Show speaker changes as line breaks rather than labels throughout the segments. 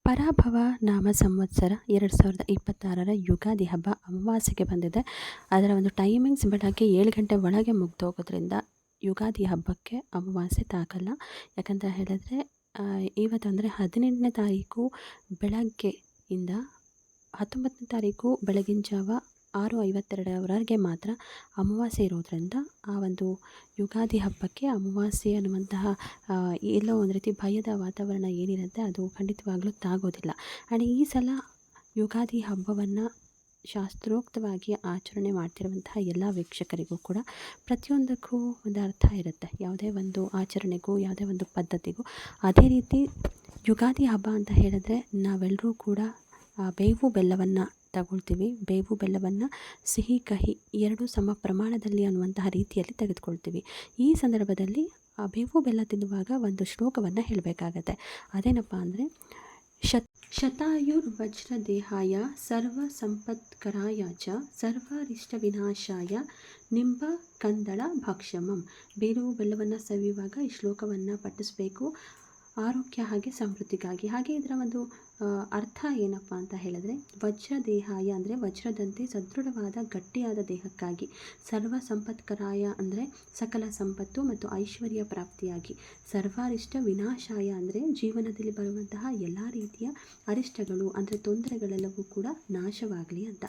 ಪರಾಭವ ನಾಮ ಸಂವತ್ಸರ 2026ರ ಯುಗಾದಿ ಹಬ್ಬ ಅಮಾವಾಸ್ಯೆಗೆ ಬಂದಿದೆ. ಅದರ ಒಂದು ಟೈಮಿಂಗ್ಸ್ ಬೆಳಗ್ಗೆ 7 ಗಂಟೆ ಒಳಗೆ ಮುಗ್ದೋಗೋದ್ರಿಂದ ಯುಗಾದಿ ಹಬ್ಬಕ್ಕೆ ಅಮಾವಾಸ್ಯೆ ತಾಗಲ್ಲ. ಯಾಕಂತ ಹೇಳಿದ್ರೆ ಇವತ್ತು ಅಂದರೆ 18ನೇ ತಾರೀಕು ಬೆಳಗ್ಗೆಯಿಂದ 19ನೇ ತಾರೀಕು ಬೆಳಗಿನ ಜಾವ 6:52ವರೆಗೆ ಮಾತ್ರ ಅಮಾವಾಸ್ಯೆ ಇರೋದರಿಂದ ಆ ಒಂದು ಯುಗಾದಿ ಹಬ್ಬಕ್ಕೆ ಅಮಾವಾಸ್ಯೆ ಅನ್ನುವಂತಹ ಎಲ್ಲೋ ಒಂದು ರೀತಿ ಭಯದ ವಾತಾವರಣ ಏನಿರುತ್ತೆ ಅದು ಖಂಡಿತವಾಗ್ಲೂ ತಾಗೋದಿಲ್ಲ. ಆ್ಯಂಡ್ ಈ ಸಲ ಯುಗಾದಿ ಹಬ್ಬವನ್ನು ಶಾಸ್ತ್ರೋಕ್ತವಾಗಿ ಆಚರಣೆ ಮಾಡ್ತಿರುವಂತಹ ಎಲ್ಲ ವೀಕ್ಷಕರಿಗೂ ಕೂಡ ಪ್ರತಿಯೊಂದಕ್ಕೂ ಒಂದು ಅರ್ಥ ಇರುತ್ತೆ. ಯಾವುದೇ ಒಂದು ಆಚರಣೆಗೂ ಯಾವುದೇ ಒಂದು ಪದ್ಧತಿಗೂ ಅದೇ ರೀತಿ ಯುಗಾದಿ ಹಬ್ಬ ಅಂತ ಹೇಳಿದ್ರೆ ನಾವೆಲ್ಲರೂ ಕೂಡ ಬೇವು ಬೆಲ್ಲವನ್ನು ತಗೊಳ್ತೀವಿ. ಬೇವು ಬೆಲ್ಲವನ್ನು ಸಿಹಿ ಕಹಿ ಎರಡೂ ಸಮ ಪ್ರಮಾಣದಲ್ಲಿ ಅನ್ನುವಂತಹ ರೀತಿಯಲ್ಲಿ ತೆಗೆದುಕೊಳ್ತೀವಿ. ಈ ಸಂದರ್ಭದಲ್ಲಿ ಬೇವು ಬೆಲ್ಲ ತಿನ್ನುವಾಗ ಒಂದು ಶ್ಲೋಕವನ್ನು ಹೇಳಬೇಕಾಗತ್ತೆ. ಅದೇನಪ್ಪ ಅಂದರೆ ಶತಾಯುರ್ವಜ್ರದೇಹಾಯ ಸರ್ವ ಸಂಪತ್ಕರಾಯ ಚ ಸರ್ವಾರಿಷ್ಟ ವಿನಾಶಾಯ ನಿಂಬ ಕಂದಳ ಭಕ್ಷಮಂ. ಬೇವು ಬೆಲ್ಲವನ್ನು ಸವಿಯುವಾಗ ಈ ಶ್ಲೋಕವನ್ನು ಪಠಿಸಬೇಕು, ಆರೋಗ್ಯ ಹಾಗೆ ಸಮೃದ್ಧಿಗಾಗಿ. ಹಾಗೆ ಇದರ ಒಂದು ಅರ್ಥ ಏನಪ್ಪ ಅಂತ ಹೇಳಿದ್ರೆ ವಜ್ರದೇಹಾಯ ಅಂದರೆ ವಜ್ರದಂತೆ ಸದೃಢವಾದ ಗಟ್ಟಿಯಾದ ದೇಹಕ್ಕಾಗಿ, ಸರ್ವ ಸಂಪತ್ಕರಾಯ ಅಂದರೆ ಸಕಲ ಸಂಪತ್ತು ಮತ್ತು ಐಶ್ವರ್ಯ ಪ್ರಾಪ್ತಿಯಾಗಿ, ಸರ್ವಾರಿಷ್ಟ ವಿನಾಶಾಯ ಅಂದರೆ ಜೀವನದಲ್ಲಿ ಬರುವಂತಹ ಎಲ್ಲ ರೀತಿಯ ಅರಿಷ್ಟಗಳು ಅಂದರೆ ತೊಂದರೆಗಳೆಲ್ಲವೂ ಕೂಡ ನಾಶವಾಗಲಿ ಅಂತ.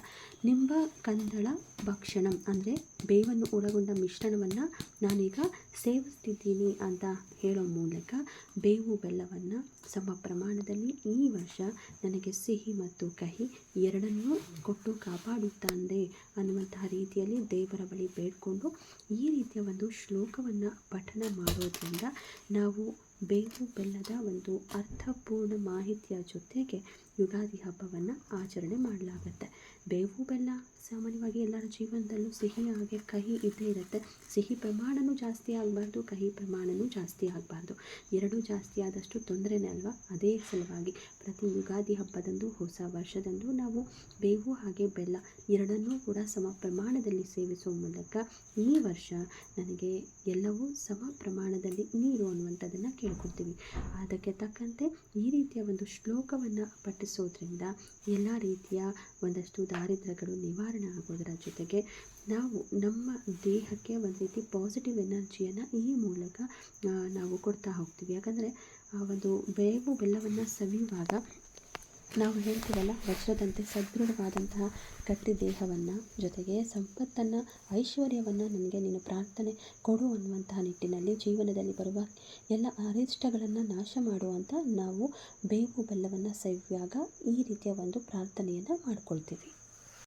ನಿಂಬ ಕಂದಳ ಭಕ್ಷಣಂ ಅಂದರೆ ಬೇವನ್ನು ಒಳಗೊಂಡ ಮಿಶ್ರಣವನ್ನು ನಾನೀಗ ಸೇವಿಸ್ತಿದ್ದೀನಿ ಅಂತ ಹೇಳೋ ಮೂಲಕ ಬೇವು ಬೆಲ್ಲವನ್ನು ಸಮ ಪ್ರಮಾಣದಲ್ಲಿ ಈ ವರ್ಷ ನನಗೆ ಸಿಹಿ ಮತ್ತು ಕಹಿ ಎರಡನ್ನೂ ಕೊಟ್ಟು ಕಾಪಾಡುತ್ತಾನೆ ಅನ್ನುವಂತಹ ರೀತಿಯಲ್ಲಿ ದೇವರ ಬಳಿ ಬೇಡಿಕೊಂಡು ಈ ರೀತಿಯ ಒಂದು ಶ್ಲೋಕವನ್ನು ಪಠನ ಮಾಡೋದ್ರಿಂದ ನಾವು ಬೇವು ಬೆಲ್ಲದ ಒಂದು ಅರ್ಥಪೂರ್ಣ ಮಾಹಿತಿಯ ಜೊತೆಗೆ ಯುಗಾದಿ ಹಬ್ಬವನ್ನು ಆಚರಣೆ ಮಾಡಲಾಗುತ್ತೆ. ಬೇವು ಬೆಲ್ಲ ಸಾಮಾನ್ಯವಾಗಿ ಎಲ್ಲರ ಜೀವನದಲ್ಲೂ ಸಿಹಿ ಹಾಗೆ ಕಹಿ ಇದ್ದೇ ಇರುತ್ತೆ. ಸಿಹಿ ಪ್ರಮಾಣವೂ ಜಾಸ್ತಿ ಆಗಬಾರ್ದು, ಕಹಿ ಪ್ರಮಾಣವೂ ಜಾಸ್ತಿ ಆಗಬಾರ್ದು. ಎರಡೂ ಜಾಸ್ತಿ ಆದಷ್ಟು ತೊಂದರೆನೇ ಅಲ್ವಾ. ಅದೇ ಸಲುವಾಗಿ ಪ್ರತಿ ಯುಗಾದಿ ಹಬ್ಬದಂದು, ಹೊಸ ವರ್ಷದಂದು ನಾವು ಬೇವು ಹಾಗೆ ಬೆಲ್ಲ ಎರಡನ್ನೂ ಕೂಡ ಸಮ ಪ್ರಮಾಣದಲ್ಲಿ ಸೇವಿಸುವ ಮೂಲಕ ಈ ವರ್ಷ ನನಗೆ ಎಲ್ಲವೂ ಸಮ ಪ್ರಮಾಣದಲ್ಲಿ ನೀರು ಅನ್ನುವಂಥದ್ದನ್ನು ಕೇಳ್ಕೊಳ್ತೀವಿ. ಅದಕ್ಕೆ ತಕ್ಕಂತೆ ಈ ರೀತಿಯ ಒಂದು ಶ್ಲೋಕವನ್ನು ಪಠಿಸೋದ್ರಿಂದ ಎಲ್ಲ ರೀತಿಯ ಒಂದಷ್ಟು ದಾರಿದ್ರ್ಯಗಳು ನಿವಾರಣೆ ಆಗೋದರ ಜೊತೆಗೆ ನಾವು ನಮ್ಮ ದೇಹಕ್ಕೆ ಒಂದು ರೀತಿ ಪಾಸಿಟಿವ್ ಎನರ್ಜಿಯನ್ನು ಈ ಮೂಲಕ ನಾವು ಕೊಡ್ತಾ ಹೋಗ್ತೀವಿ. ಯಾಕಂದರೆ ಒಂದು ಬೇವು ಬೆಲ್ಲವನ್ನು ಸವಿಯುವಾಗ ನಾವು ಹೇಳ್ತೀವಲ್ಲ, ವಜ್ರದಂತೆ ಸದೃಢವಾದಂತಹ ಗಟ್ಟಿ ದೇಹವನ್ನು, ಜೊತೆಗೆ ಸಂಪತ್ತನ್ನು, ಐಶ್ವರ್ಯವನ್ನು ನನಗೆ ನೀನು ಪ್ರಾರ್ಥನೆ ಕೊಡು ಅನ್ನುವಂತಹ ನಿಟ್ಟಿನಲ್ಲಿ ಜೀವನದಲ್ಲಿ ಬರುವ ಎಲ್ಲ ಅರಿಷ್ಟಗಳನ್ನು ನಾಶ ಮಾಡುವಂಥ ನಾವು ಬೇವು ಬೆಲ್ಲವನ್ನು ಸವಿಯುವಾಗ ಈ ರೀತಿಯ ಒಂದು ಪ್ರಾರ್ಥನೆಯನ್ನು ಮಾಡ್ಕೊಳ್ತೀವಿ.